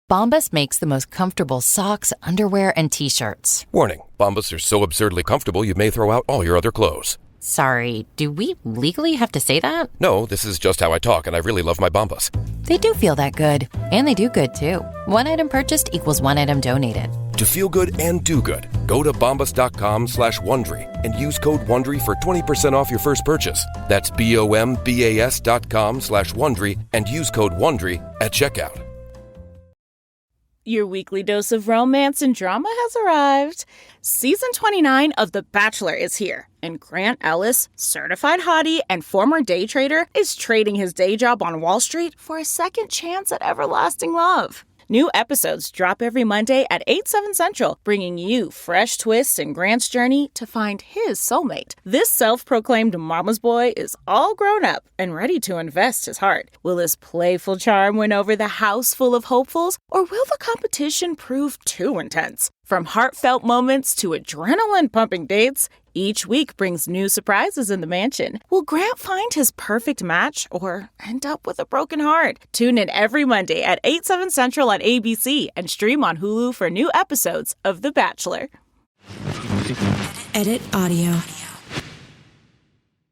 Bombas makes the most comfortable socks, underwear, and T-shirts. Warning, Bombas are so absurdly comfortable you may throw out all your other clothes. Sorry, do we legally have to say that? No, this is just how I talk, and I really love my Bombas. They do feel that good. And they do good, too. One item purchased equals one item donated. To feel good and do good, go to bombas.com/Wondery and use code WONDERY for 20% off your first purchase. That's BOMBAS.com/Wondery and use code WONDERY at checkout. Your weekly dose of romance and drama has arrived. Season 29 of The Bachelor is here, and Grant Ellis, certified hottie and former day trader, is trading his day job on Wall Street for a second chance at everlasting love. New episodes drop every Monday at 8/7 Central, bringing you fresh twists in Grant's journey to find his soulmate. This self-proclaimed mama's boy is all grown up and ready to invest his heart. Will his playful charm win over the house full of hopefuls, or will the competition prove too intense? From heartfelt moments to adrenaline-pumping dates, each week brings new surprises in the mansion. Will Grant find his perfect match or end up with a broken heart? Tune in every Monday at 8/7 Central on ABC and stream on Hulu for new episodes of The Bachelor. Edit audio.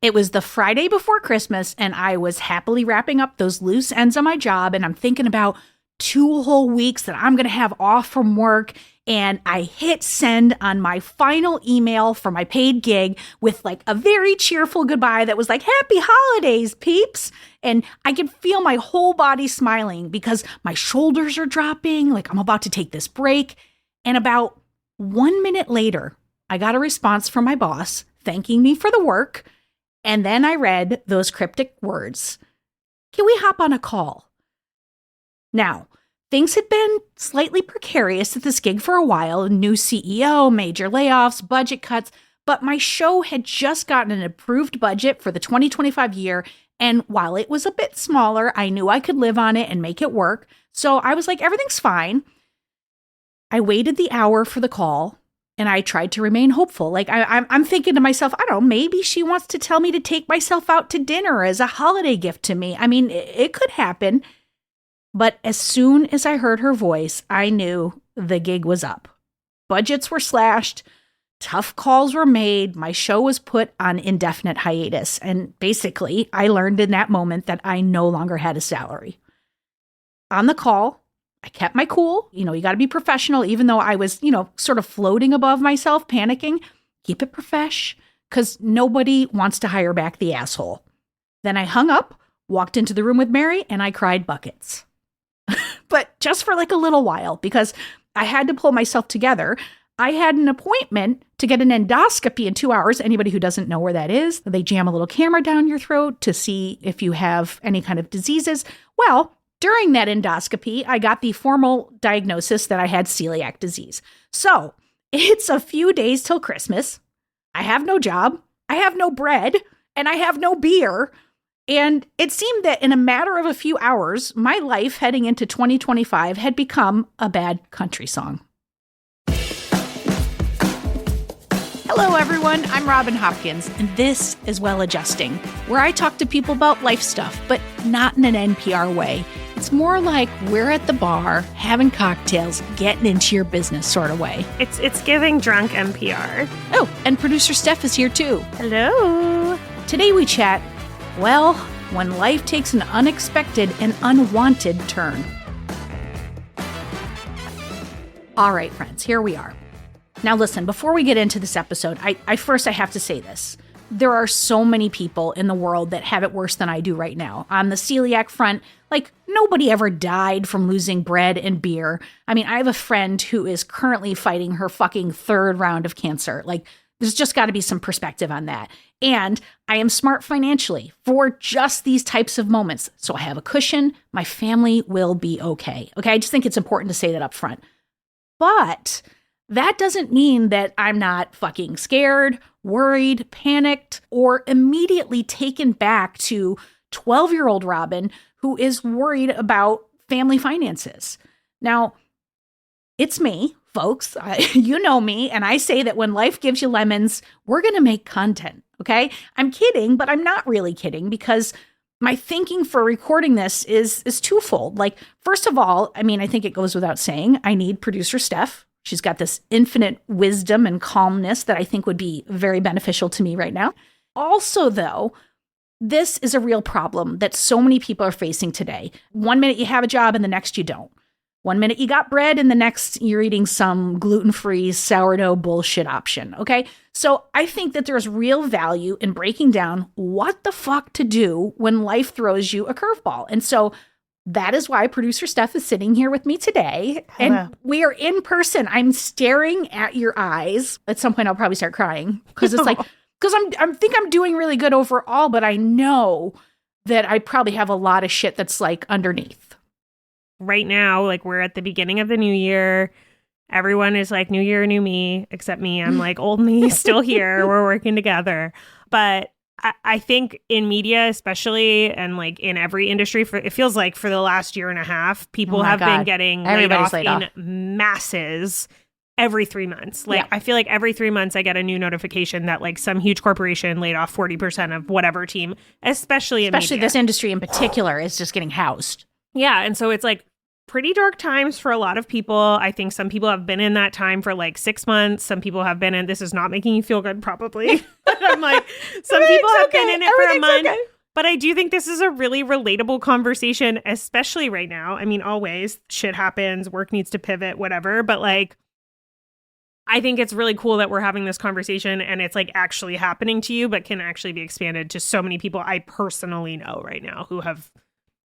It was the Friday before Christmas, and I was happily wrapping up those loose ends on my job, and I'm thinking about 2 whole weeks that I'm going to have off from work. And I hit send on my final email for my paid gig with like a very cheerful goodbye that was like, "Happy holidays, peeps." And I could feel my whole body smiling because my shoulders are dropping, like I'm about to take this break. And about 1 minute later, I got a response from my boss thanking me for the work. And then I read those cryptic words, "Can we hop on a call?" Now, things had been slightly precarious at this gig for a while. New CEO, major layoffs, budget cuts, but my show had just gotten an approved budget for the 2025 year. And while it was a bit smaller, I knew I could live on it and make it work. So I was like, everything's fine. I waited the hour for the call and I tried to remain hopeful. Like I'm thinking to myself, I don't know, maybe she wants to tell me to take myself out to dinner as a holiday gift to me. I mean, it could happen. But as soon as I heard her voice, I knew the gig was up. Budgets were slashed, tough calls were made, my show was put on indefinite hiatus, and basically, I learned in that moment that I no longer had a salary. On the call, I kept my cool. You got to be professional, even though I was, sort of floating above myself, panicking. Keep it profesh, because nobody wants to hire back the asshole. Then I hung up, walked into the room with Mary, and I cried buckets. But just for like a little while, because I had to pull myself together. I had an appointment to get an endoscopy in 2 hours. Anybody who doesn't know where that is, they jam a little camera down your throat to see if you have any kind of diseases. Well, during that endoscopy, I got the formal diagnosis that I had celiac disease. So it's a few days till Christmas. I have no job. I have no bread, and I have no beer. And it seemed that in a matter of a few hours, my life heading into 2025 had become a bad country song. Hello, everyone. I'm Robin Hopkins, and this is Well Adjusting, where I talk to people about life stuff, but not in an NPR way. It's more like we're at the bar, having cocktails, getting into your business sort of way. It's giving drunk NPR. Oh, and producer Steph is here too. Hello. Today we chat, well, when life takes an unexpected and unwanted turn. All right, friends, here we are. Now listen, before we get into this episode, I have to say this. There are so many people in the world that have it worse than I do right now. On the celiac front, like nobody ever died from losing bread and beer. I mean, I have a friend who is currently fighting her fucking 3rd round of cancer. Like, there's just got to be some perspective on that. And I am smart financially for just these types of moments. So I have a cushion. My family will be okay. Okay, I just think it's important to say that up front. But that doesn't mean that I'm not fucking scared, worried, panicked, or immediately taken back to 12-year-old Robin, who is worried about family finances. Now, it's me, folks. You know me, and I say that when life gives you lemons, we're going to make content, okay? I'm kidding, but I'm not really kidding because my thinking for recording this is twofold. Like, first of all, I mean, I think it goes without saying, I need producer Steph. She's got this infinite wisdom and calmness that I think would be very beneficial to me right now. Also, though, this is a real problem that so many people are facing today. One minute you have a job and the next you don't. One minute you got bread and the next you're eating some gluten-free sourdough bullshit option, okay? So I think that there's real value in breaking down what the fuck to do when life throws you a curveball. And so that is why producer Steph is sitting here with me today. Hello. And we are in person. I'm staring at your eyes. At some point I'll probably start crying because it's like, because I'm doing really good overall, but I know that I probably have a lot of shit that's like underneath. Right now, like we're at the beginning of the new year. Everyone is like, new year, new me, except me. I'm like, old me, still here. We're working together. But I think in media, especially, and like in every industry, it feels like for the last year and a half, people have been getting laid off in masses every 3 months. Like, I feel like every 3 months I get a new notification that like some huge corporation laid off 40% of whatever team, especially in media. This industry in particular is just getting housed. Yeah. And so it's like pretty dark times for a lot of people. I think some people have been in that time for like 6 months. Some people have been in, this is not making you feel good, probably. I'm like, some people have been in it for a month. Okay. But I do think this is a really relatable conversation, especially right now. I mean, always shit happens, work needs to pivot, whatever. But like, I think it's really cool that we're having this conversation and it's like actually happening to you, but can actually be expanded to so many people I personally know right now who have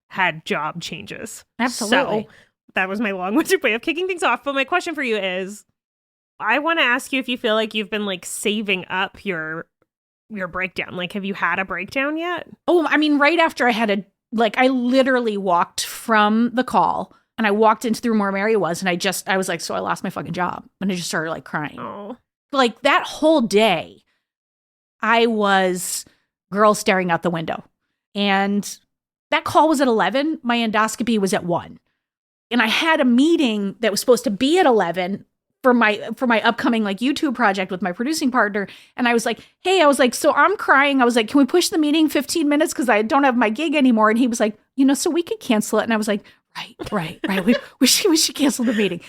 had job changes. Absolutely. So that was my long-winded way of kicking things off. But my question for you is, I want to ask you if you feel like you've been like saving up your breakdown. Like, have you had a breakdown yet? Oh, I mean, right after I had I literally walked from the call and I walked into the room where Mary was and I was like, so I lost my fucking job. And I just started like crying. Oh. Like that whole day, I was girl staring out the window. And that call was at 11. My endoscopy was at 1. And I had a meeting that was supposed to be at 11 for my upcoming like YouTube project with my producing partner. And I was like, hey, so I'm crying. I was like, can we push the meeting 15 minutes? Because I don't have my gig anymore. And he was like, so we could cancel it. And I was like, right. We should cancel the meeting.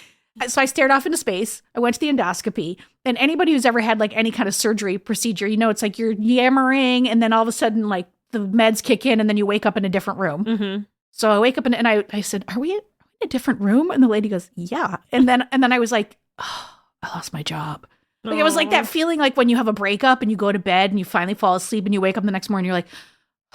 So I stared off into space. I went to the endoscopy. And anybody who's ever had like any kind of surgery procedure, it's like you're yammering and then all of a sudden like the meds kick in and then you wake up in a different room. Mm-hmm. So I wake up and I said, are we in a different room? And the lady goes, yeah. And then I was like, oh, I lost my job. Like it was like that feeling like when you have a breakup and you go to bed and you finally fall asleep and you wake up the next morning, you're like,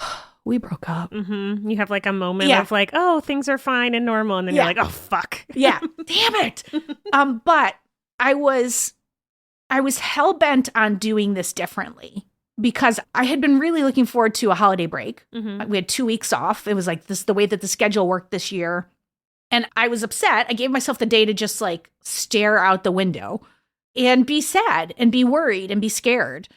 oh, we broke up. Mm-hmm. You have like a moment of like, oh, things are fine and normal. And then you're like, oh, fuck. Yeah. Damn it. But I was hell-bent on doing this differently. Because I had been really looking forward to a holiday break. Mm-hmm. We had 2 weeks off. It was like this, the way that the schedule worked this year. And I was upset. I gave myself the day to just like stare out the window and be sad and be worried and be scared.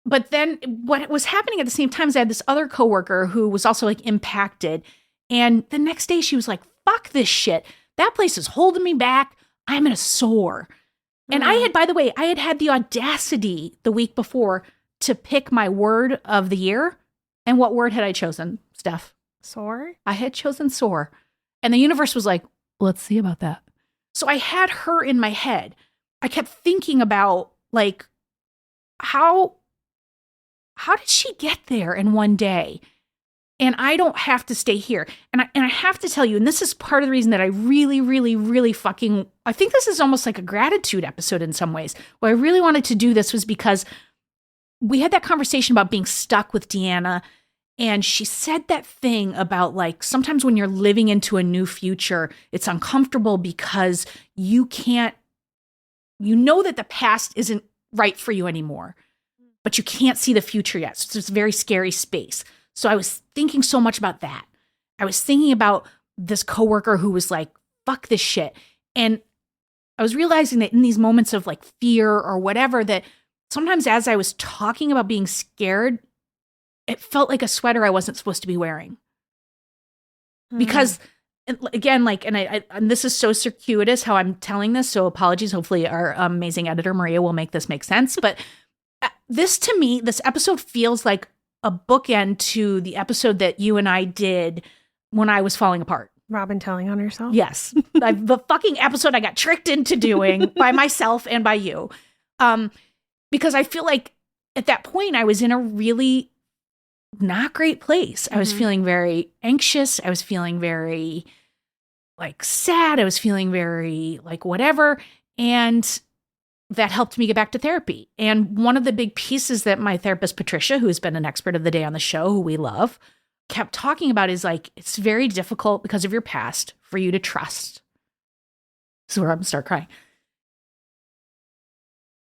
But then what was happening at the same time is I had this other coworker who was also like impacted. And the next day she was like, fuck this shit. That place is holding me back. I'm in a sore. Mm-hmm. And I had the audacity the week before to pick my word of the year. And what word had I chosen, Steph? Sore? I had chosen sore. And the universe was like, let's see about that. So I had her in my head. I kept thinking about like, how did she get there in one day? And I don't have to stay here. And I have to tell you, and this is part of the reason that I really, really, really I think this is almost like a gratitude episode in some ways. Why I really wanted to do this was because we had that conversation about being stuck with Deanna, and she said that thing about like, sometimes when you're living into a new future, it's uncomfortable because you know that the past isn't right for you anymore, but you can't see the future yet. So it's a very scary space. So I was thinking so much about that. I was thinking about this coworker who was like, fuck this shit. And I was realizing that in these moments of like fear or whatever, that sometimes as I was talking about being scared, it felt like a sweater I wasn't supposed to be wearing. Because again, like, and this is so circuitous how I'm telling this, so apologies. Hopefully our amazing editor, Maria, will make this make sense. But this, to me, this episode feels like a bookend to the episode that you and I did when I was falling apart. Robin telling on herself? Yes. The fucking episode I got tricked into doing by myself and by you. Because I feel like at that point I was in a really not great place. I was feeling very anxious. I was feeling very like sad. I was feeling very like whatever. And that helped me get back to therapy. And one of the big pieces that my therapist, Patricia, who has been an expert of the day on the show, who we love, kept talking about is like, it's very difficult because of your past for you to trust. This is where I'm going to start crying.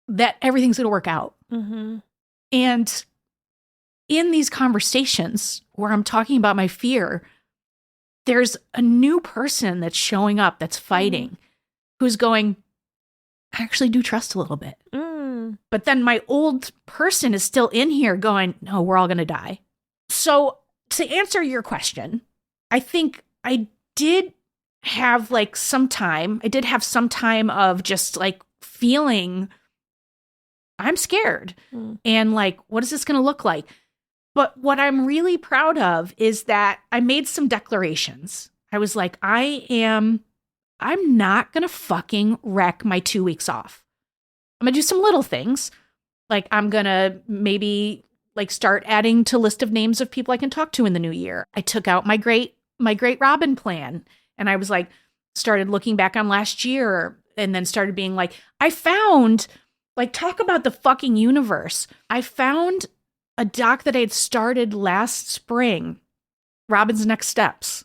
That everything's going to work out. And in these conversations where I'm talking about my fear, there's a new person that's showing up, that's fighting, who's going, I actually do trust a little bit. But then my old person is still in here going, no, we're all going to die. So to answer your question, I think I did have like some time. I did have some time of just like feeling I'm scared. And like, what is this going to look like? But what I'm really proud of is that I made some declarations. I was like, I'm not going to fucking wreck my 2 weeks off. I'm going to do some little things. Like I'm going to maybe like start adding to list of names of people I can talk to in the new year. I took out my great Robin plan. And I was like, started looking back on last year and then started being like, I found like, talk about the fucking universe. I found a doc that I had started last spring, Robin's Next Steps,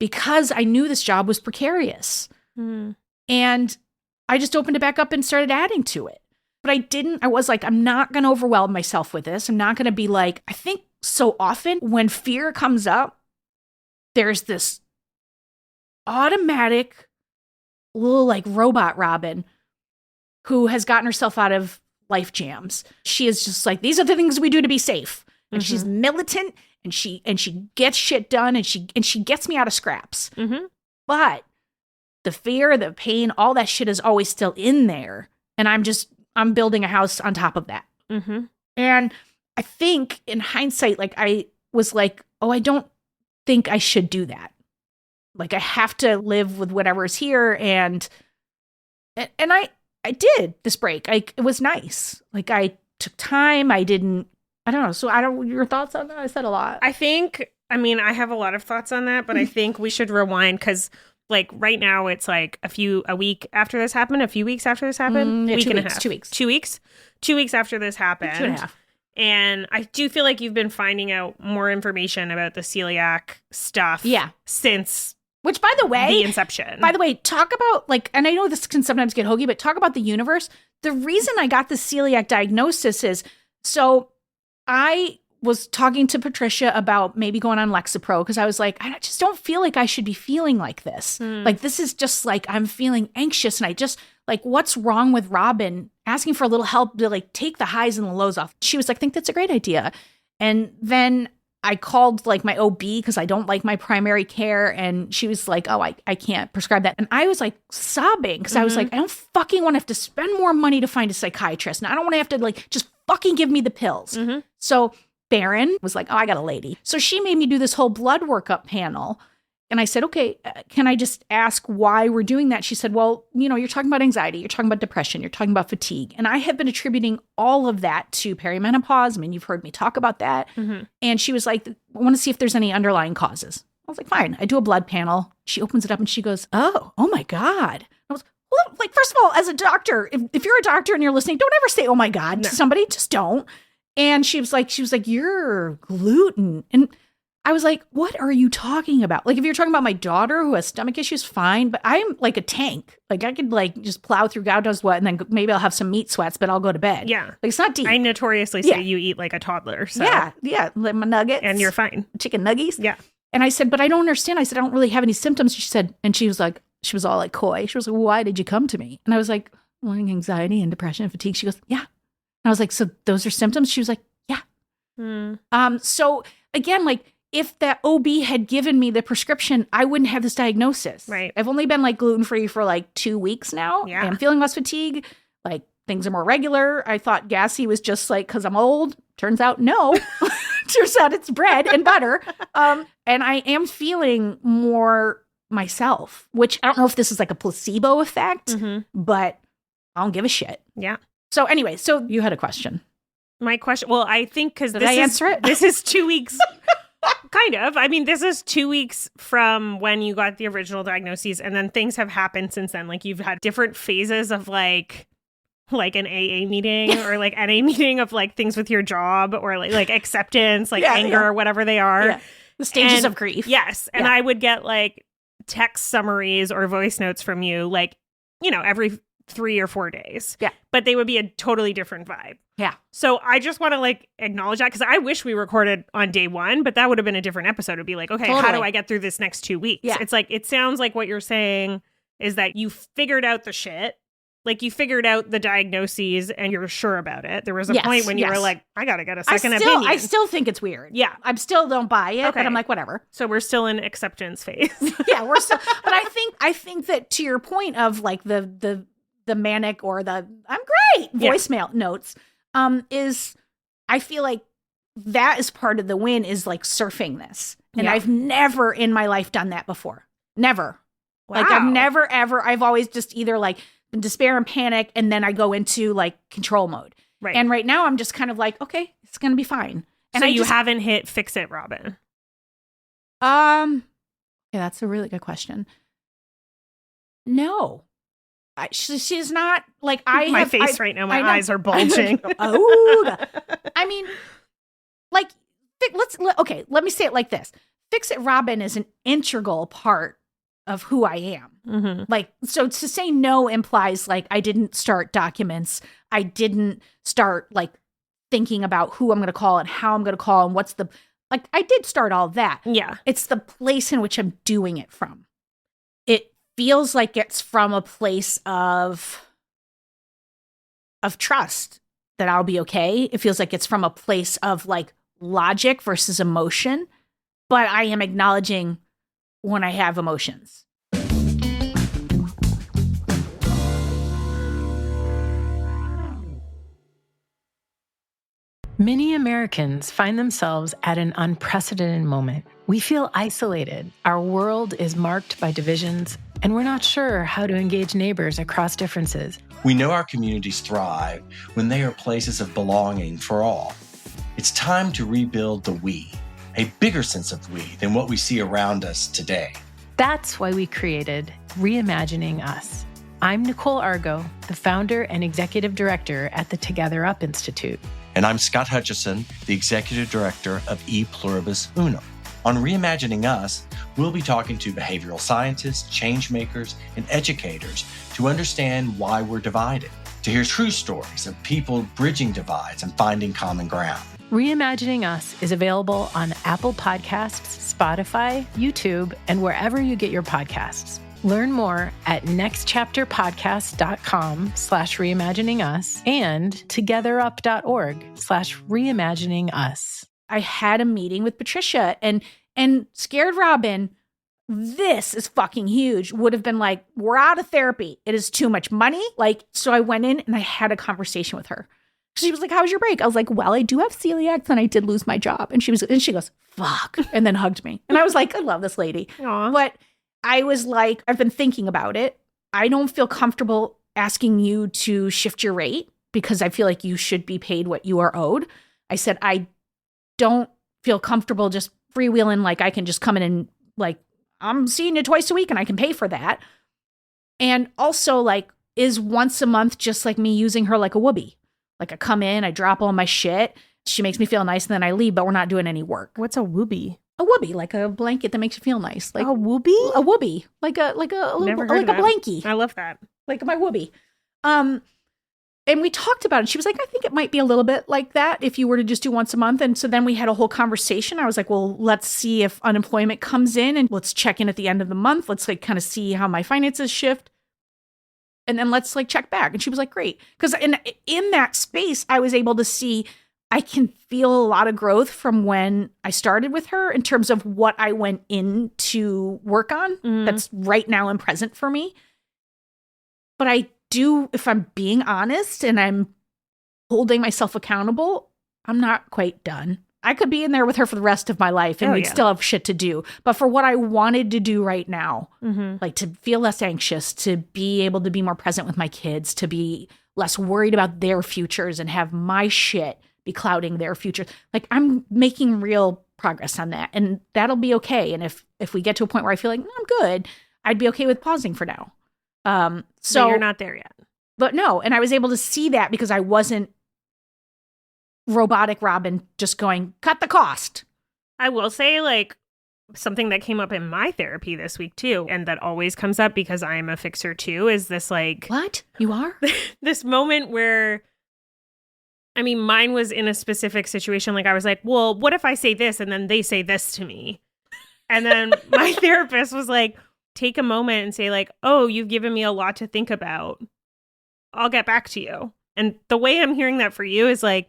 because I knew this job was precarious. And I just opened it back up and started adding to it. But I was like, I'm not going to overwhelm myself with this. I'm not going to be like, I think so often when fear comes up, there's this automatic little like robot Robin who has gotten herself out of life jams. She is just like, these are the things we do to be safe. And she's militant and she gets shit done and she gets me out of scraps. But the fear, the pain, all that shit is always still in there. And I'm building a house on top of that. And I think in hindsight, like I was like, oh, I don't think I should do that. Like I have to live with whatever's here. And I did this break. It was nice. Like I took time. I don't know. So your thoughts on that? I said a lot. I have a lot of thoughts on that, but I think we should rewind because like right now it's like a week after this happened, a few weeks after this happened, yeah, week and a half. 2 weeks. 2 weeks? 2 weeks after this happened. 2.5. And I do feel like you've been finding out more information about the celiac stuff since Which, by the way, the inception. By the way, talk about like, and I know this can sometimes get hokey, but talk about the universe. The reason I got the celiac diagnosis is, so I was talking to Patricia about maybe going on Lexapro because I was like, I just don't feel like I should be feeling like this. Like, this is just like, I'm feeling anxious and I just like, what's wrong with Robin? Asking for a little help to like take the highs and the lows off. She was like, I think that's a great idea. And then I called like my OB because I don't like my primary care. And she was like, oh, I can't prescribe that. And I was like sobbing because I was like, I don't fucking want to have to spend more money to find a psychiatrist. And I don't want to have to like just fucking give me the pills. So Barron was like, oh, I got a lady. So she made me do this whole blood workup panel. And I said, okay, can I just ask why we're doing that? She said, well, you know, you're talking about anxiety, you're talking about depression, you're talking about fatigue. And I have been attributing all of that to perimenopause. I mean, you've heard me talk about that. And she was like, I want to see if there's any underlying causes. I was like, fine. I do a blood panel. She opens it up and she goes, oh my God. I was well, like, first of all, as a doctor, if you're a doctor and you're listening, don't ever say, oh my God, to somebody, just don't. And she was like, you're gluten. And I was like, what are you talking about? Like, if you're talking about my daughter who has stomach issues, fine. But I'm like a tank. Like, I could like just plow through God knows what, and then maybe I'll have some meat sweats, but I'll go to bed. Yeah. Like, it's not deep. I notoriously say you eat like a toddler. So. Yeah. Like my nuggets. And you're fine. Chicken nuggies. Yeah. And I said, but I don't understand. I said, I don't really have any symptoms. She said, and she was all like coy. She was like, well, why did you come to me? And I was like, wanting anxiety and depression and fatigue. She goes, yeah. And I was like, so those are symptoms? She was like, yeah. So again, like, if that OB had given me the prescription, I wouldn't have this diagnosis. Right. I've only been like gluten-free for like 2 weeks now. Yeah. I'm feeling less fatigue. Like, things are more regular. I thought gassy was just like because I'm old. Turns out no. Turns out it's bread and butter. And I am feeling more myself, which I don't know if this is like a placebo effect, but I don't give a shit. Yeah. So anyway, so you had a question. My question, well, I think because Did I answer it? This is 2 weeks. Kind of. I mean, this is 2 weeks from when you got the original diagnoses, and then things have happened since then. Like, you've had different phases of like an AA meeting or like NA meeting of like things with your job or like acceptance, like anger or whatever they are. Yeah. The stages of grief. Yes. And I would get like text summaries or voice notes from you, like, every 3 or 4 days. Yeah. But they would be a totally different vibe. Yeah. So I just want to like acknowledge that, because I wish we recorded on day one, but that would have been a different episode. It'd be like, okay, how do I get through this next 2 weeks? Yeah. It's like, it sounds like what you're saying is that you figured out the shit. Like, you figured out the diagnoses and you're sure about it. There was a point when you were like, I got to get a second opinion. I still think it's weird. Yeah. I still don't buy it, but I'm like, whatever. So we're still in acceptance phase. Yeah, we're still, but I think that to your point of like the manic or the I'm great voicemail notes, is I feel like that is part of the win, is like surfing this. And I've never in my life done that before. Never. Wow. Like I've never, ever, I've always just either like despair and panic, and then I go into like control mode. Right. And right now I'm just kind of like, okay, it's going to be fine. And so you haven't hit fix it, Robin? Yeah, that's a really good question. No. She's not like my face right now. My eyes are bulging. I mean, like, let me say it like this. Fix It Robin is an integral part of who I am. Mm-hmm. Like, so to say no implies like I didn't start documents. I didn't start like thinking about who I'm going to call and how I'm going to call and what's the, like, I did start all that. Yeah. It's the place in which I'm doing it from. It feels like it's from a place of trust that I'll be okay. It feels like it's from a place of like logic versus emotion, but I am acknowledging when I have emotions. Many Americans find themselves at an unprecedented moment. We feel isolated. Our world is marked by divisions, and we're not sure how to engage neighbors across differences. We know our communities thrive when they are places of belonging for all. It's time to rebuild the we, a bigger sense of we than what we see around us today. That's why we created Reimagining Us. I'm Nicole Argo, the founder and executive director at the Together Up Institute. And I'm Scott Hutchison, the executive director of E Pluribus Unum. On Reimagining Us, we'll be talking to behavioral scientists, change makers, and educators to understand why we're divided, to hear true stories of people bridging divides and finding common ground. Reimagining Us is available on Apple Podcasts, Spotify, YouTube, and wherever you get your podcasts. Learn more at nextchapterpodcast.com/reimaginingus and togetherup.org/reimaginingus. I had a meeting with Patricia and Scared Robin, this is fucking huge, would have been like, we're out of therapy. It is too much money. Like, so I went in and I had a conversation with her. She was like, how was your break? I was like, well, I do have celiac and I did lose my job. And she goes, fuck. And then hugged me. And I was like, I love this lady. Aww. But I was like, I've been thinking about it. I don't feel comfortable asking you to shift your rate because I feel like you should be paid what you are owed. I said, I don't feel comfortable just freewheeling. Like I can just come in and like, I'm seeing you twice a week and I can pay for that. And also like, is once a month just like me using her like a whoopee? Like I come in, I drop all my shit. She makes me feel nice and then I leave, but we're not doing any work. What's a whoopee? A whoopee, like a blanket that makes you feel nice. Like a whoopee? A whoopee. Like a blankie. I love that. Like my whoopee. And we talked about it. She was like, I think it might be a little bit like that if you were to just do once a month. And so then we had a whole conversation. I was like, well, let's see if unemployment comes in and let's check in at the end of the month. Let's like kind of see how my finances shift. And then let's like check back. And she was like, great. Because in that space, I was able to see, I can feel a lot of growth from when I started with her in terms of what I went in to work on. That's right now and present for me. But I do, if I'm being honest and I'm holding myself accountable, I'm not quite done. I could be in there with her for the rest of my life and we'd still have shit to do. But for what I wanted to do right now, like to feel less anxious, to be able to be more present with my kids, to be less worried about their futures and have my shit be clouding their future. Like I'm making real progress on that, and that'll be okay. And if we get to a point where I feel like I'm good, I'd be okay with pausing for now. So but you're not there yet. But no, and I was able to see that because I wasn't robotic Robin just going, cut the cost. I will say, like, something that came up in my therapy this week too, and that always comes up because I am a fixer too, is this like... What? You are? This moment where, I mean, mine was in a specific situation. Like I was like, well, what if I say this and then they say this to me? And then my therapist was like, take a moment and say like, oh, you've given me a lot to think about. I'll get back to you. And the way I'm hearing that for you is like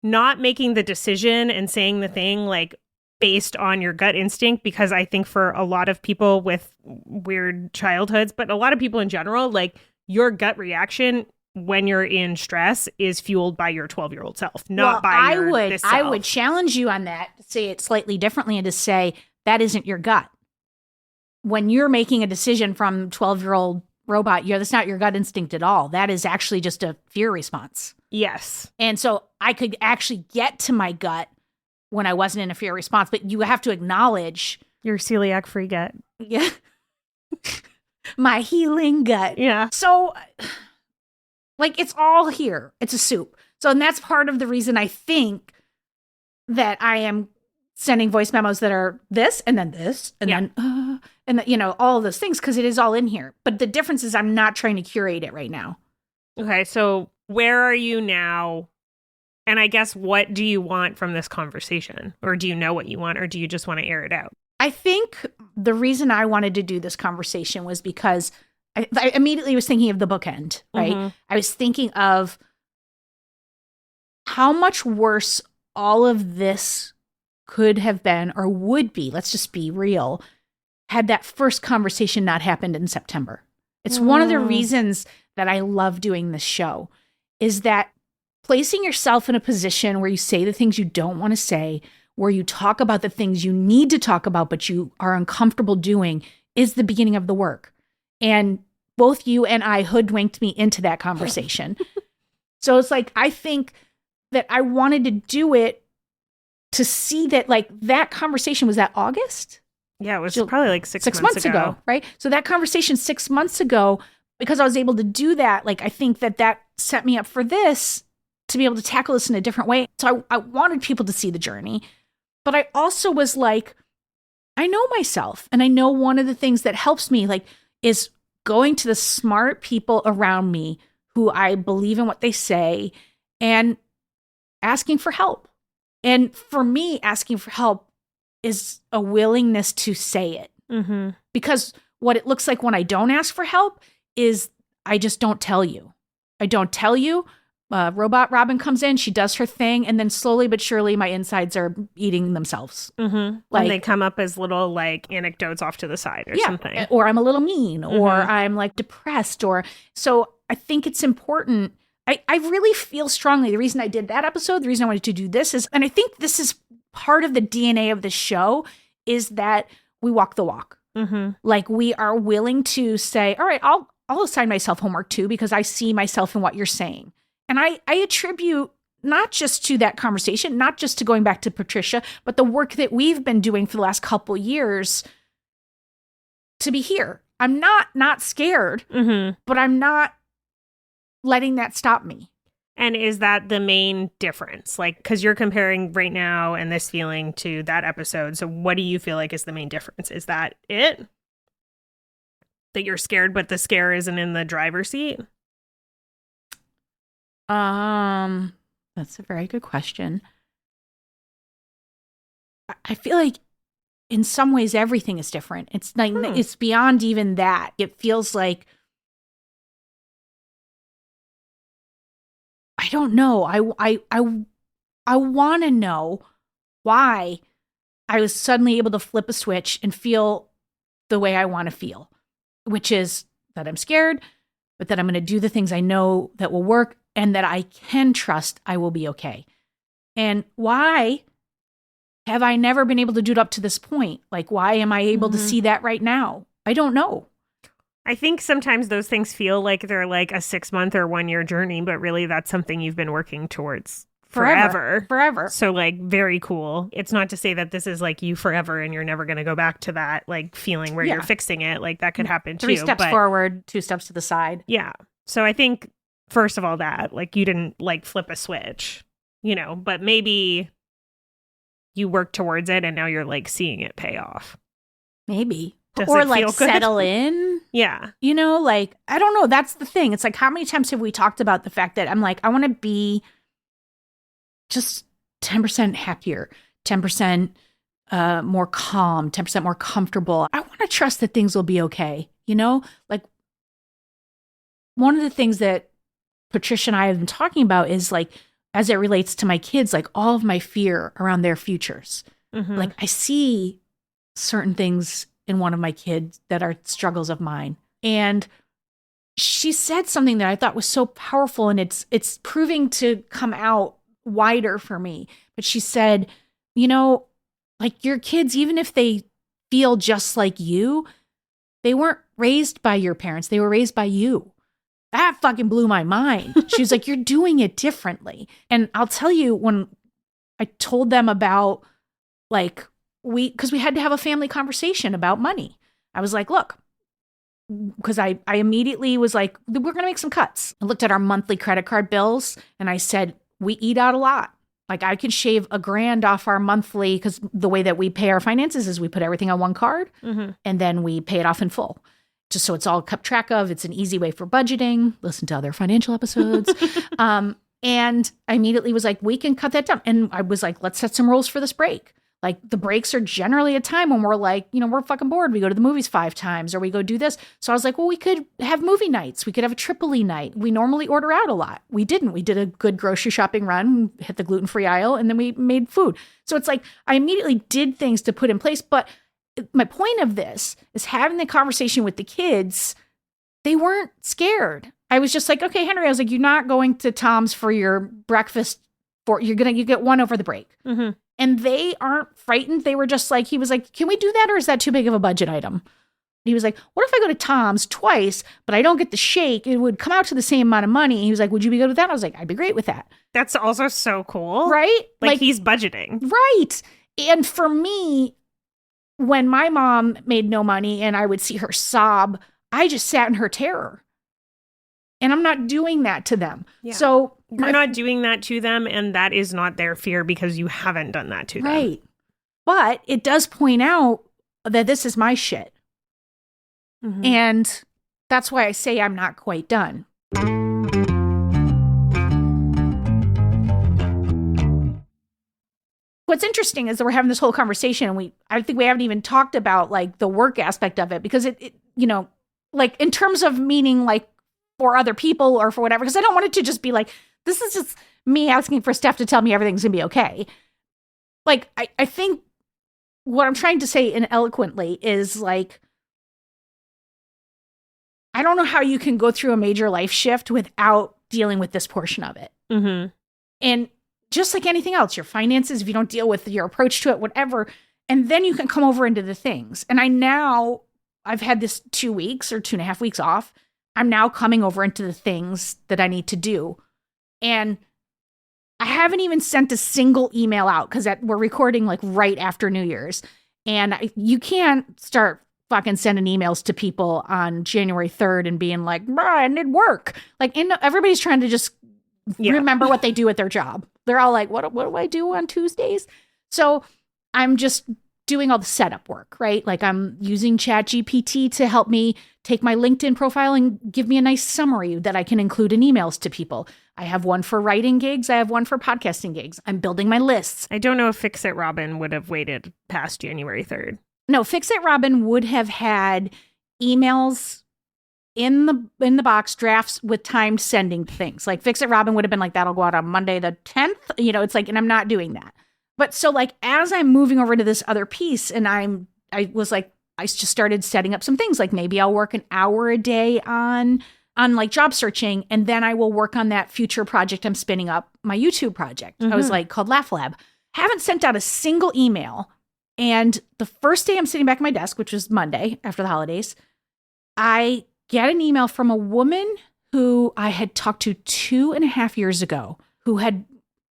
not making the decision and saying the thing like based on your gut instinct, because I think for a lot of people with weird childhoods, but a lot of people in general, like your gut reaction when you're in stress is fueled by your 12-year-old self, not by this self. I would challenge you on that, to say it slightly differently and to say that isn't your gut. When you're making a decision from 12-year-old robot, that's not your gut instinct at all. That is actually just a fear response. Yes. And so I could actually get to my gut when I wasn't in a fear response, but you have to acknowledge your celiac-free gut. Yeah. My healing gut. Yeah. So like it's all here. It's a soup. So, and that's part of the reason I think that I am sending voice memos that are this and then this and then and you know, all of those things, because it is all in here. But the difference is I'm not trying to curate it right now. Okay, so where are you now? And I guess what do you want from this conversation? Or do you know what you want, or do you just want to air it out? I think the reason I wanted to do this conversation was because I immediately was thinking of the bookend, right? Mm-hmm. I was thinking of how much worse all of this could have been or would be, let's just be real, had that first conversation not happened in September. It's one of the reasons that I love doing this show, is that placing yourself in a position where you say the things you don't want to say, where you talk about the things you need to talk about but you are uncomfortable doing, is the beginning of the work. And both you and I hoodwinked me into that conversation. So it's like, I think that I wanted to do it to see that, like, that conversation was that August? Yeah, it was probably like six months ago. Right? So that conversation 6 months ago, because I was able to do that, like, I think that set me up for this, to be able to tackle this in a different way. So I wanted people to see the journey. But I also was like, I know myself. And I know one of the things that helps me, like, is going to the smart people around me who I believe in what they say and asking for help. And for me, asking for help is a willingness to say it. Mm-hmm. Because what it looks like when I don't ask for help is I just don't tell you. I don't tell you. Robot Robin comes in, she does her thing, and then slowly but surely my insides are eating themselves. Mm-hmm. Like, and they come up as little like anecdotes off to the side or something. Or I'm a little mean, or I'm like depressed, or so I think it's important. I really feel strongly, the reason I did that episode, the reason I wanted to do this is, and I think this is part of the DNA of the show, is that we walk the walk. Mm-hmm. Like, we are willing to say, all right, I'll assign myself homework too, because I see myself in what you're saying. And I attribute not just to that conversation, not just to going back to Patricia, but the work that we've been doing for the last couple years to be here. I'm not scared, but I'm not letting that stop me. And is that the main difference? Like, because you're comparing right now and this feeling to that episode. So what do you feel like is the main difference? Is that it? That you're scared, but the scare isn't in the driver's seat? That's a very good question. I feel like in some ways everything is different. It's like it's beyond even that. It feels like, I don't know. I want to know why I was suddenly able to flip a switch and feel the way I want to feel, which is that I'm scared, but that I'm going to do the things I know that will work, and that I can trust I will be okay. And why have I never been able to do it up to this point? Like, why am I able to see that right now? I don't know. I think sometimes those things feel like they're like a 6-month or 1-year journey, but really that's something you've been working towards forever. So like, very cool. It's not to say that this is like you forever and you're never going to go back to that like feeling where you're fixing it. Like that could happen too. 3 steps forward, 2 steps to the side. Yeah. So I think first of all that like you didn't like flip a switch, you know, but maybe you worked towards it and now you're like seeing it pay off. Maybe. Does or it like feel good? settle in. Yeah. You know, like, I don't know. That's the thing. It's like, how many times have we talked about the fact that I'm like, I want to be just 10% happier, 10% more calm, 10% more comfortable. I want to trust that things will be okay. You know, like one of the things that Patricia and I have been talking about is like, as it relates to my kids, like all of my fear around their futures. Like I see certain things in one of my kids that are struggles of mine. And she said something that I thought was so powerful, and it's proving to come out wider for me. But she said, you know, like your kids, even if they feel just like you, they weren't raised by your parents. They were raised by you. That fucking blew my mind. She was like, you're doing it differently. And I'll tell you, when I told them about like, because we had to have a family conversation about money. I was like, look, because I immediately was like, we're going to make some cuts. I looked at our monthly credit card bills and I said, we eat out a lot. Like I can shave $1,000 off our monthly, because the way that we pay our finances is we put everything on one card and then we pay it off in full. Just so it's all kept track of. It's an easy way for budgeting. Listen to other financial episodes. And I immediately was like, we can cut that down. And I was like, let's set some rules for this break. Like the breaks are generally a time when we're like, you know, we're fucking bored. We go to the movies 5 times or we go do this. So I was like, well, we could have movie nights. We could have a Tripoli night. We normally order out a lot. We didn't. We did a good grocery shopping run, hit the gluten-free aisle, and then we made food. So it's like, I immediately did things to put in place. But my point of this is having the conversation with the kids. They weren't scared. I was just like, okay, Henry, I was like, you're not going to Tom's for your breakfast. You get one over the break. And they aren't frightened. They were just like, he was like, can we do that? Or is that too big of a budget item? He was like, what if I go to Tom's twice, but I don't get the shake? It would come out to the same amount of money. He was like, would you be good with that? I was like, I'd be great with that. That's also so cool. Right? Like he's budgeting. Right. And for me, when my mom made no money and I would see her sob, I just sat in her terror. And I'm not doing that to them. Yeah. So you're not doing that to them, and that is not their fear because you haven't done that to them. Right. But it does point out that this is my shit. And that's why I say I'm not quite done. What's interesting is that we're having this whole conversation, and I think we haven't even talked about like the work aspect of it, because it you know, like in terms of meaning like for other people or for whatever, because I don't want it to just be like, this is just me asking for Steph to tell me everything's gonna be okay. Like, I think what I'm trying to say ineloquently is like, I don't know how you can go through a major life shift without dealing with this portion of it. And just like anything else, your finances, if you don't deal with your approach to it, whatever, and then you can come over into the things. And I've had this 2 weeks or 2.5 weeks off. I'm now coming over into the things that I need to do. And I haven't even sent a single email out because we're recording like right after New Year's. And you can't start fucking sending emails to people on January 3rd and being like, I need work. Like everybody's trying to just remember what they do at their job. They're all like, what do I do on Tuesdays? So I'm just doing all the setup work, right? Like I'm using ChatGPT to help me take my LinkedIn profile and give me a nice summary that I can include in emails to people. I have one for writing gigs. I have one for podcasting gigs. I'm building my lists. I don't know if Fix It Robin would have waited past January 3rd. No, Fix It Robin would have had emails in the box, drafts with timed sending things. Like Fix It Robin would have been like, that'll go out on Monday the 10th. You know, it's like, and I'm not doing that. But so like, as I'm moving over to this other piece and I was like, I just started setting up some things. Like maybe I'll work an hour a day on like job searching. And then I will work on that future project I'm spinning up, my YouTube project. I was like, called Laugh Lab. haven't sent out a single email. And the first day I'm sitting back at my desk, which was Monday after the holidays, I get an email from a woman who I had talked to 2.5 years ago, who had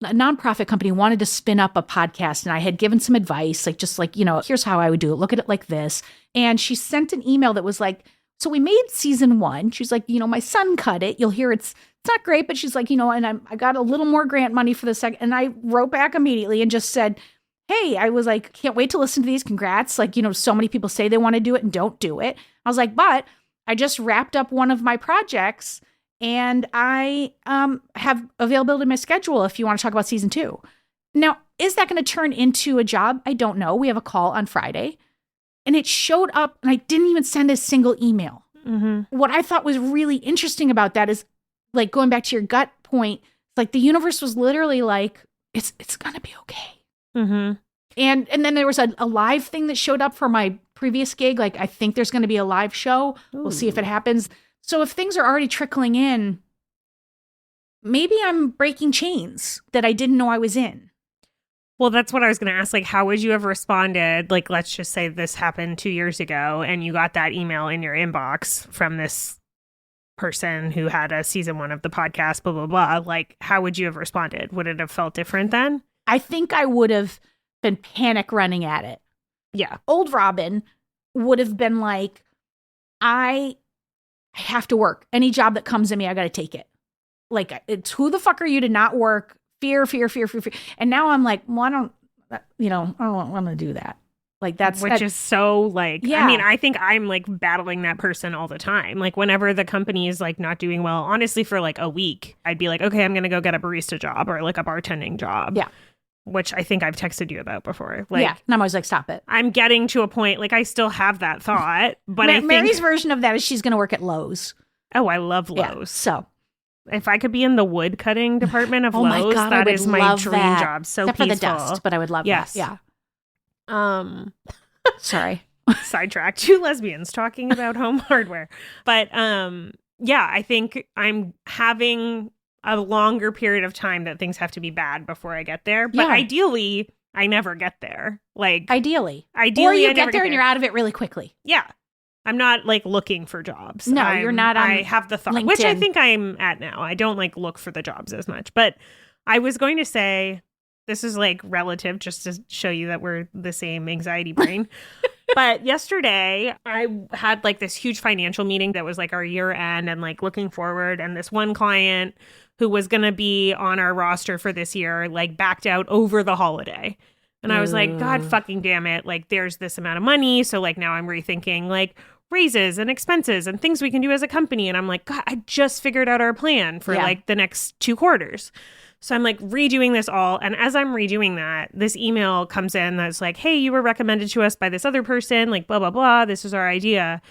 a nonprofit company wanted to spin up a podcast. And I had given some advice, like, just like, here's how I would do it. Look at it like this. And she sent an email that was like, so we made season 1. She's like, my son cut it. You'll hear it's not great, but she's like, and I got a little more grant money for the second. And I wrote back immediately and just said, hey, I was like, can't wait to listen to these. Congrats. Like, so many people say they want to do it and don't do it. I was like, but I just wrapped up one of my projects and I have availability in my schedule if you want to talk about season 2. Now, is that going to turn into a job? I don't know. We have a call on Friday. And it showed up and I didn't even send a single email. Mm-hmm. What I thought was really interesting about that is, like, going back to your gut point, like the universe was literally like, it's going to be okay. Mm-hmm. And then there was a live thing that showed up for my previous gig. Like, I think there's going to be a live show. Ooh. We'll see if it happens. So if things are already trickling in, maybe I'm breaking chains that I didn't know I was in. Well, that's what I was going to ask. Like, how would you have responded? Like, let's just say this happened 2 years ago and you got that email in your inbox from this person who had a season 1 of the podcast, blah, blah, blah. Like, how would you have responded? Would it have felt different then? I think I would have been panic running at it. Yeah. Old Robin would have been like, I have to work. Any job that comes at me, I got to take it. Like, it's who the fuck are you to not work? Fear. And now I'm like, well, I don't want to do that. Like, which is so, like, yeah. I mean, I think I'm like battling that person all the time. Like, whenever the company is like not doing well, honestly, for like a week, I'd be like, okay, I'm going to go get a barista job or like a bartending job. Yeah. Which I think I've texted you about before. Like, yeah. And I'm always like, stop it. I'm getting to a point, like, I still have that thought, but I think Mary's version of that is she's going to work at Lowe's. Oh, I love Lowe's. Yeah, so if I could be in the wood cutting department of Lowe's, that is my dream job. So except peaceful. For the dust, but I would love that. Yeah. Sorry. Sidetracked. 2 lesbians talking about home hardware. But yeah, I think I'm having a longer period of time that things have to be bad before I get there. But ideally, I never get there. Like, Ideally, or you get there and you're out of it really quickly. Yeah. I'm not like looking for jobs. No, you're not on I have the thought, LinkedIn. which I think I'm at now. I don't like look for the jobs as much. But I was going to say, this is like relative just to show you that we're the same anxiety brain. But yesterday I had like this huge financial meeting that was like our year end and like looking forward. And this one client who was going to be on our roster for this year, like backed out over the holiday. And I was like, God fucking damn it. Like, there's this amount of money. So like now I'm rethinking like raises and expenses and things we can do as a company. And I'm like, God, I just figured out our plan for like the next 2 quarters. So I'm like redoing this all. And as I'm redoing that, this email comes in that's like, hey, you were recommended to us by this other person, like blah, blah, blah. This is our idea.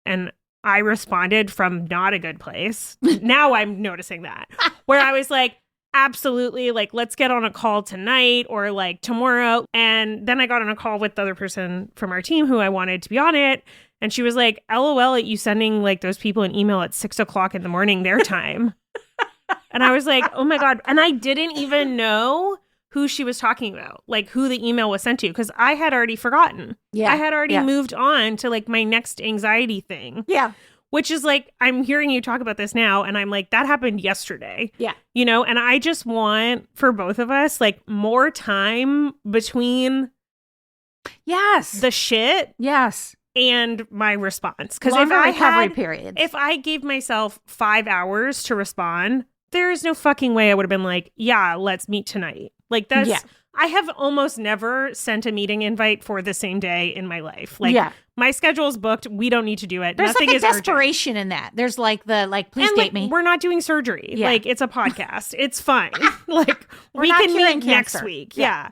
And I responded from not a good place. Now I'm noticing that where I was like, absolutely, like, let's get on a call tonight or like tomorrow. And then I got on a call with the other person from our team who I wanted to be on it. And she was like, LOL at you sending like those people an email at 6 o'clock in the morning, their time. And I was like, oh my God. And I didn't even know who she was talking about, like who the email was sent to, because I had already forgotten. Yeah. I had already moved on to like my next anxiety thing. Yeah. Which is like, I'm hearing you talk about this now, and I'm like, that happened yesterday. Yeah. You know, and I just want for both of us, like, more time between the shit and my response. Because if I had period. If I gave myself 5 hours to respond, there is no fucking way I would have been like, yeah, let's meet tonight. Like, that's I have almost never sent a meeting invite for the same day in my life. Like, my schedule's booked. We don't need to do it. There's Nothing like a is desperation urgent. in that. There's like the, like, please and date like, me. We're not doing surgery. Yeah. Like, it's a podcast. It's fine. Like, We're we not can curing meet cancer. next week. Yeah.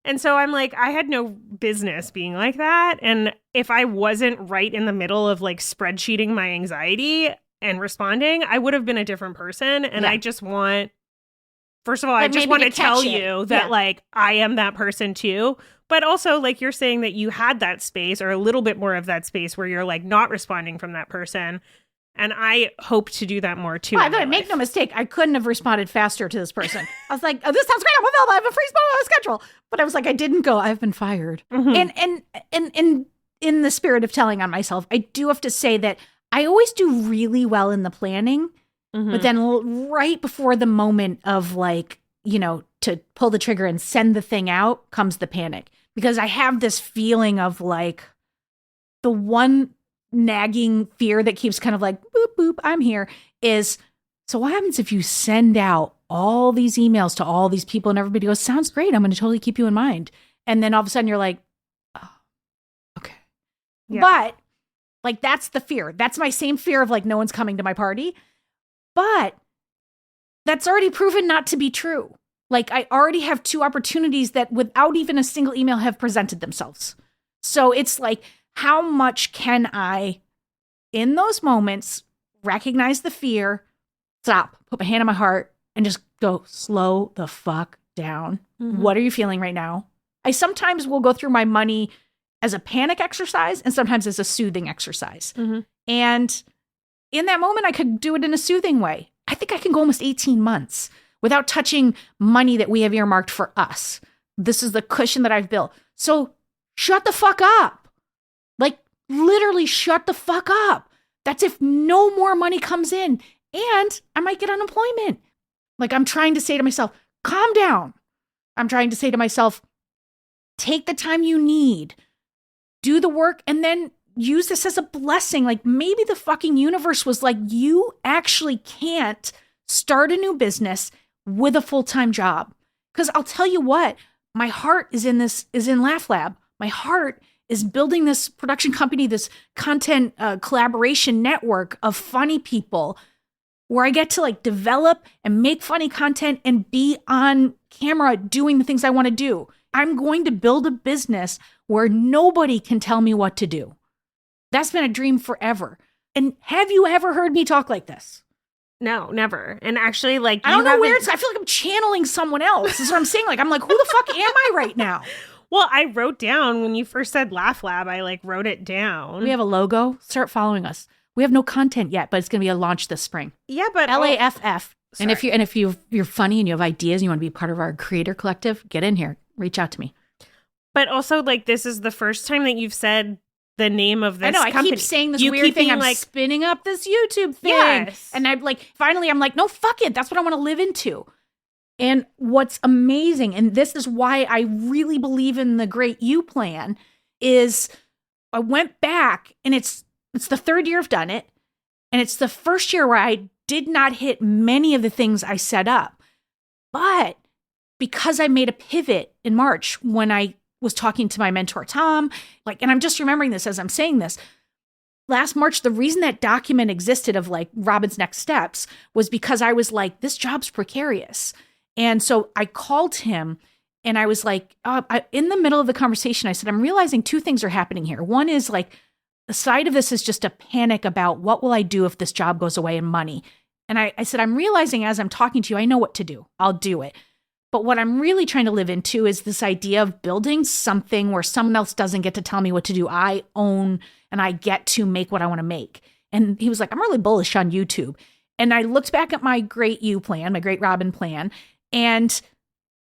And so I'm like, I had no business being like that. And if I wasn't right in the middle of like spreadsheeting my anxiety and responding, I would have been a different person. And I just want, first of all, I just want to tell you that like, I am that person too. But also, like, you're saying that you had that space or a little bit more of that space where you're like not responding from that person. And I hope to do that more too. Well, make no mistake, I couldn't have responded faster to this person. I was like, oh, this sounds great. I'm available. I have a free schedule. But I was like, I didn't go, I've been fired. And in the spirit of telling on myself, I do have to say that I always do really well in the planning. But then right before the moment of like, you know, to pull the trigger and send the thing out comes the panic. Because I have this feeling of like the one nagging fear that keeps kind of like, boop, boop, I'm here is, so what happens if you send out all these emails to all these people and everybody goes, sounds great, I'm going to totally keep you in mind. And then all of a sudden you're like, oh, okay. Yeah. But like, that's the fear. That's my same fear of like, no one's coming to my party. But that's already proven not to be true. Like I already have 2 opportunities that without even a single email have presented themselves. So it's like, how much can I, in those moments, recognize the fear, stop, put my hand on my heart, and just go, slow the fuck down. What are you feeling right now? I sometimes will go through my money as a panic exercise and sometimes as a soothing exercise. And in that moment, I could do it in a soothing way. I think I can go almost 18 months without touching money that we have earmarked for us. This is the cushion that I've built. So shut the fuck up. Like literally shut the fuck up. That's if no more money comes in and I might get unemployment. Like I'm trying to say to myself, calm down. I'm trying to say to myself, take the time you need, do the work, and then use this as a blessing. Like maybe the fucking universe was like, you actually can't start a new business with a full-time job. Because I'll tell you what, my heart is in Laugh Lab. My heart is building this production company, this content collaboration network of funny people where I get to like develop and make funny content and be on camera doing the things I want to do. I'm going to build a business where nobody can tell me what to do. That's been a dream forever. And have you ever heard me talk like this? No, never. And actually, like, I don't know where it's, I feel like I'm channeling someone else. Is what I'm saying. Like, I'm like, who the fuck am I right now? Well, I wrote down when you first said Laugh Lab, I like wrote it down. We have a logo. Start following us. We have no content yet, but it's going to be a launch this spring. Yeah, but LAFF. And if you're funny and you have ideas and you want to be part of our creator collective, get in here. Reach out to me. But also, like, this is the first time that you've said the name of this company. I keep saying this weird thing. I'm like spinning up this YouTube thing. Yes. And I'm like, finally, I'm like, no, fuck it. That's what I want to live into. And what's amazing, and this is why I really believe in the Great You plan, is I went back, and it's the 3rd year I've done it, and it's the first year where I did not hit many of the things I set up. But because I made a pivot in March when I was talking to my mentor, Tom, like, and I'm just remembering this as I'm saying this. Last March, the reason that document existed of like Robin's next steps was because I was like, this job's precarious. And so I called him and I was like, in the middle of the conversation, I said, I'm realizing 2 things are happening here. One is like, the side of this is just a panic about what will I do if this job goes away and money. And I said, I'm realizing as I'm talking to you, I know what to do. I'll do it. But what I'm really trying to live into is this idea of building something where someone else doesn't get to tell me what to do. I own and I get to make what I want to make. And he was like, I'm really bullish on YouTube. And I looked back at my Great You plan, my Great Robin plan, and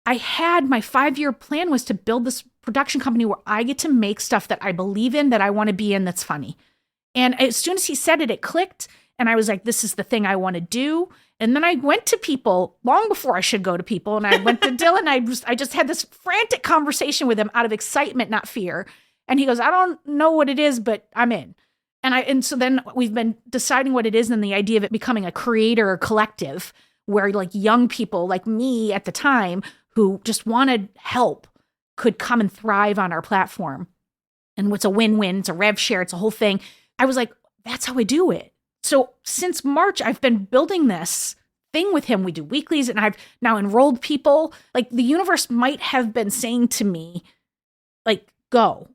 I had my 5-year plan was to build this production company where I get to make stuff that I believe in, that I want to be in, that's funny. And as soon as he said it, it clicked. And I was like, this is the thing I want to do. And then I went to people long before I should go to people. And I went to Dylan. I just had this frantic conversation with him out of excitement, not fear. And he goes, I don't know what it is, but I'm in. And so then we've been deciding what it is, and the idea of it becoming a creator collective where like young people like me at the time who just wanted help could come and thrive on our platform. And what's a win-win, it's a rev share, it's a whole thing. I was like, that's how I do it. So since March, I've been building this thing with him. We do weeklies, and I've now enrolled people. Like the universe might have been saying to me, like, go.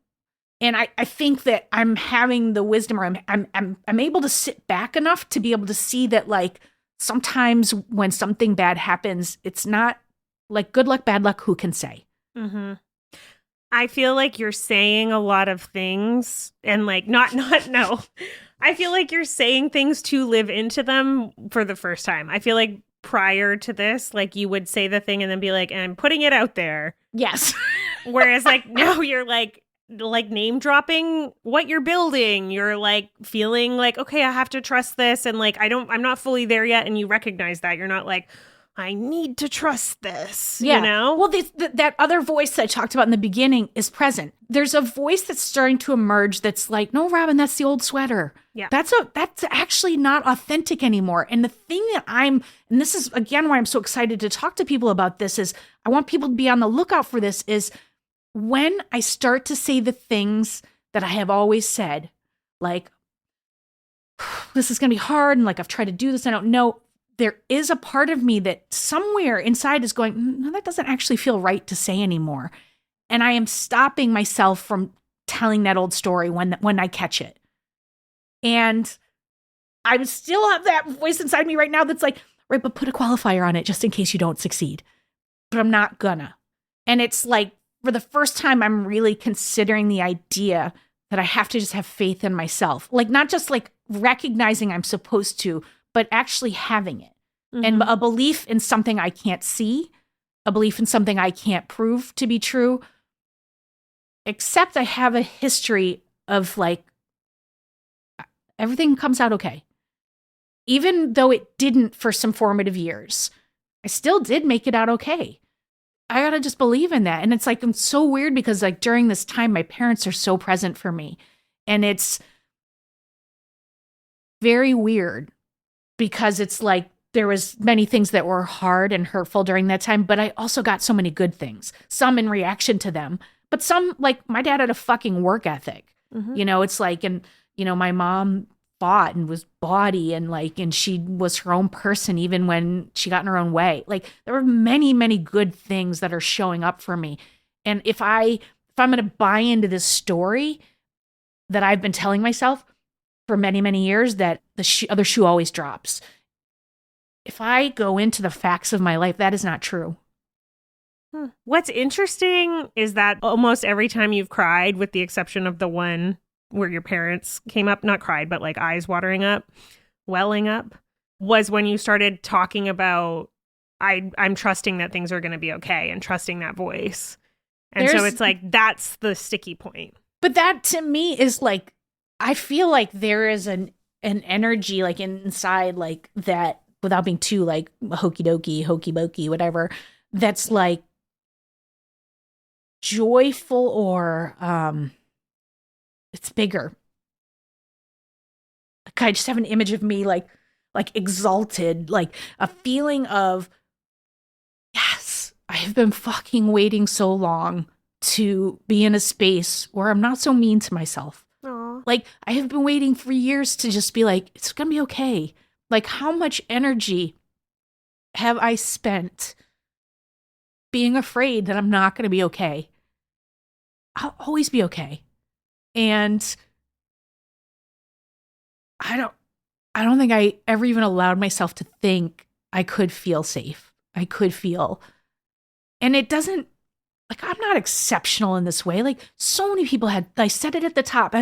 And I think that I'm having the wisdom, or I'm able to sit back enough to be able to see that like sometimes when something bad happens, it's not like good luck, bad luck, who can say? Mm-hmm. I feel like you're saying a lot of things and like no. I feel like you're saying things to live into them for the first time. I feel like prior to this, like you would say the thing and then be like, and I'm putting it out there. Yes. Whereas like now you're like name dropping what you're building. You're like feeling like, okay, I have to trust this. And like, I'm not fully there yet. And you recognize that. You're not like, I need to trust this, you know? Well, that other voice that I talked about in the beginning is present. There's a voice that's starting to emerge that's like, no, Robin, that's the old sweater. Yeah. That's actually not authentic anymore. And the thing that and this is again why I'm so excited to talk to people about this, is I want people to be on the lookout for this, is when I start to say the things that I have always said, like, this is going to be hard, and like, I've tried to do this, I don't know. There is a part of me that somewhere inside is going, no, that doesn't actually feel right to say anymore. And I am stopping myself from telling that old story when I catch it. And I still have that voice inside me right now that's like, right, but put a qualifier on it just in case you don't succeed. But I'm not gonna. And it's like, for the first time, I'm really considering the idea that I have to just have faith in myself. Like, not just like recognizing I'm supposed to, but actually having it. Mm-hmm. And a belief in something I can't see, a belief in something I can't prove to be true. Except I have a history of like, everything comes out okay. Even though it didn't for some formative years, I still did make it out okay. I gotta just believe in that. And it's like, I'm so weird because like during this time, my parents are so present for me. And it's very weird because it's like, there was many things that were hard and hurtful during that time, but I also got so many good things, some in reaction to them, but some, like, my dad had a fucking work ethic. Mm-hmm. You know, it's like, and, you know, my mom fought and was bawdy and like, and she was her own person even when she got in her own way. Like, there were many, many good things that are showing up for me. And if I'm going to buy into this story that I've been telling myself for many, many years, that the other shoe always drops. If I go into the facts of my life, that is not true. What's interesting is that almost every time you've cried, with the exception of the one where your parents came up, not cried, but like eyes watering up, welling up, was when you started talking about, I'm trusting that things are going to be okay, and trusting that voice. And so it's like, that's the sticky point. But that to me is like, I feel like there is an energy like inside, like that, without being too like hokey pokey, whatever, that's like joyful or it's bigger. Like, I just have an image of me like exalted, like a feeling of, yes, I have been fucking waiting so long to be in a space where I'm not so mean to myself. Aww. Like, I have been waiting for years to just be like, it's gonna be okay. Like, how much energy have I spent being afraid that I'm not going to be okay? I'll always be okay. And I don't think I ever even allowed myself to think I could feel safe. I could feel. And it doesn't, like, I'm not exceptional in this way. Like, so many people I said it at the top,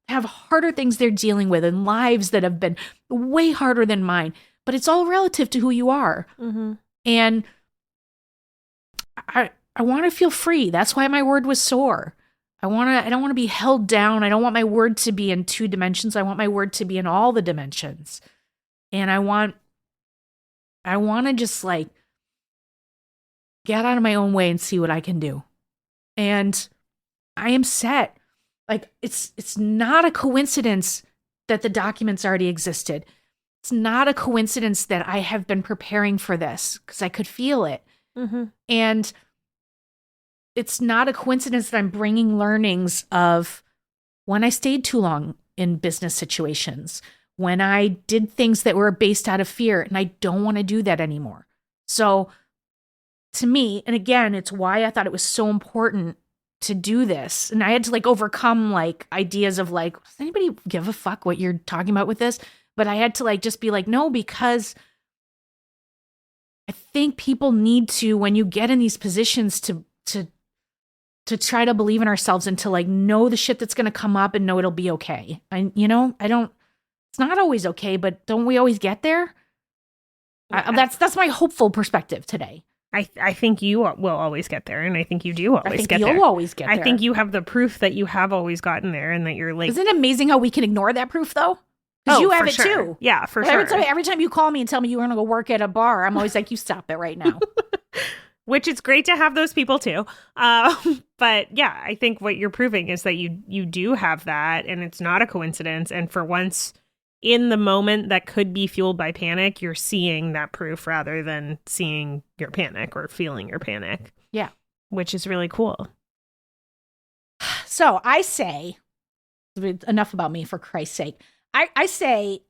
have harder things they're dealing with and lives that have been way harder than mine, but it's all relative to who you are. Mm-hmm. And I want to feel free. That's why my word was soar. I don't want to be held down. I don't want my word to be in 2 dimensions. I want my word to be in all the dimensions. And I want to just like get out of my own way and see what I can do. And I am set. Like, it's not a coincidence that the documents already existed. It's not a coincidence that I have been preparing for this, because I could feel it. Mm-hmm. And it's not a coincidence that I'm bringing learnings of when I stayed too long in business situations, when I did things that were based out of fear, and I don't want to do that anymore. So to me, and again, it's why I thought it was so important to do this. And I had to like overcome like ideas of like, does anybody give a fuck what you're talking about with this? But I had to like just be like, no, because I think people need to, when you get in these positions, to try to believe in ourselves and to like know the shit that's going to come up and know it'll be okay. I don't it's not always okay, but don't we always get there? That's my hopeful perspective today. I think you will always get there, and I think you do always get there. I think you'll always get there. I think you have the proof that you have always gotten there, and that you're like... Isn't it amazing how we can ignore that proof, though? Because you have it, too. Yeah, for sure. Every time you call me and tell me you're going to go work at a bar, I'm always like, you stop it right now. Which it's great to have those people, too. But, yeah, I think what you're proving is that you do have that, and it's not a coincidence. And for once... in the moment that could be fueled by panic, you're seeing that proof rather than seeing your panic or feeling your panic. Yeah. Which is really cool. So I say, enough about me for Christ's sake. I say,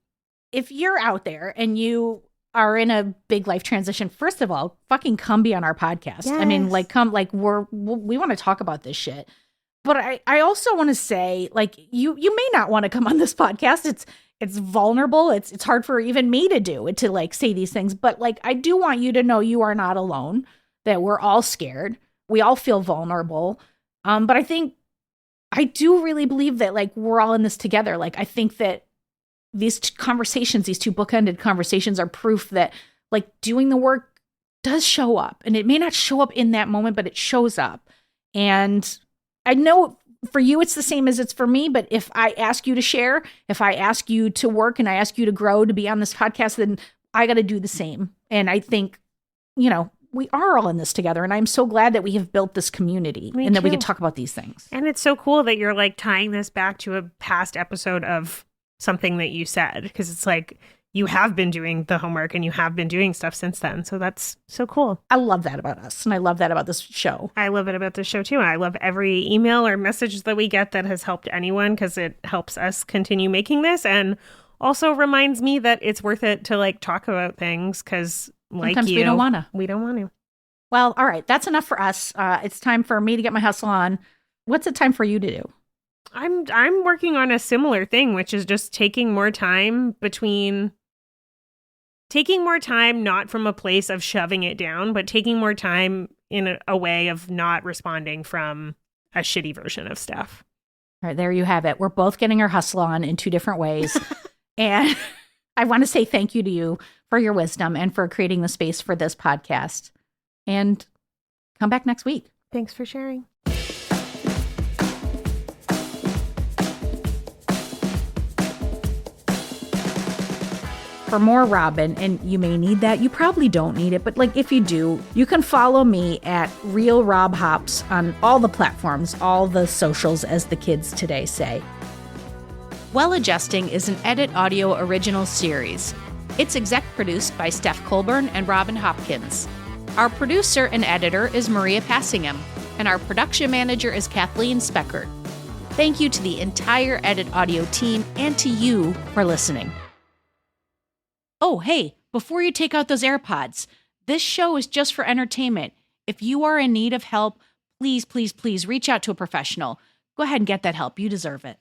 if you're out there and you are in a big life transition, first of all, fucking come be on our podcast. Yes. I mean, like, come, like, we want to talk about this shit. But I also want to say, like, you may not want to come on this podcast. It's vulnerable. It's hard for even me to do it, to like say these things. But like, I do want you to know you are not alone, that we're all scared. We all feel vulnerable. But I do really believe that like we're all in this together. Like, I think that these conversations, these two bookended conversations, are proof that like doing the work does show up. And it may not show up in that moment, but it shows up. And I know for you, it's the same as it's for me. But if I ask you to share, if I ask you to work and I ask you to grow, to be on this podcast, then I got to do the same. And I think, we are all in this together. And I'm so glad that we have built this community and that we can talk about these things. And it's so cool that you're like tying this back to a past episode of something that you said, because it's like, you have been doing the homework and you have been doing stuff since then. So that's so cool. I love that about us. And I love that about this show. I love it about this show too. And I love every email or message that we get that has helped anyone, because it helps us continue making this. And also reminds me that it's worth it to like talk about things, because like sometimes we don't want to. We don't want to. Well, all right. That's enough for us. It's time for me to get my hustle on. What's it time for you to do? I'm working on a similar thing, which is just taking more time, not from a place of shoving it down, but taking more time in a way of not responding from a shitty version of stuff. All right, there you have it. We're both getting our hustle on in two different ways. And I want to say thank you to you for your wisdom and for creating the space for this podcast. And come back next week. Thanks for sharing. For more Robin, and you may need that, you probably don't need it, but like if you do, you can follow me at Real Rob Hops on all the platforms, all the socials, as the kids today say. Well Adjusting is an Edit Audio original series. It's exec produced by Steph Colburn and Robin Hopkins. Our producer and editor is Maria Passingham, and our production manager is Kathleen Speckert. Thank you to the entire Edit Audio team and to you for listening. Oh, hey, before you take out those AirPods, this show is just for entertainment. If you are in need of help, please, please, please reach out to a professional. Go ahead and get that help. You deserve it.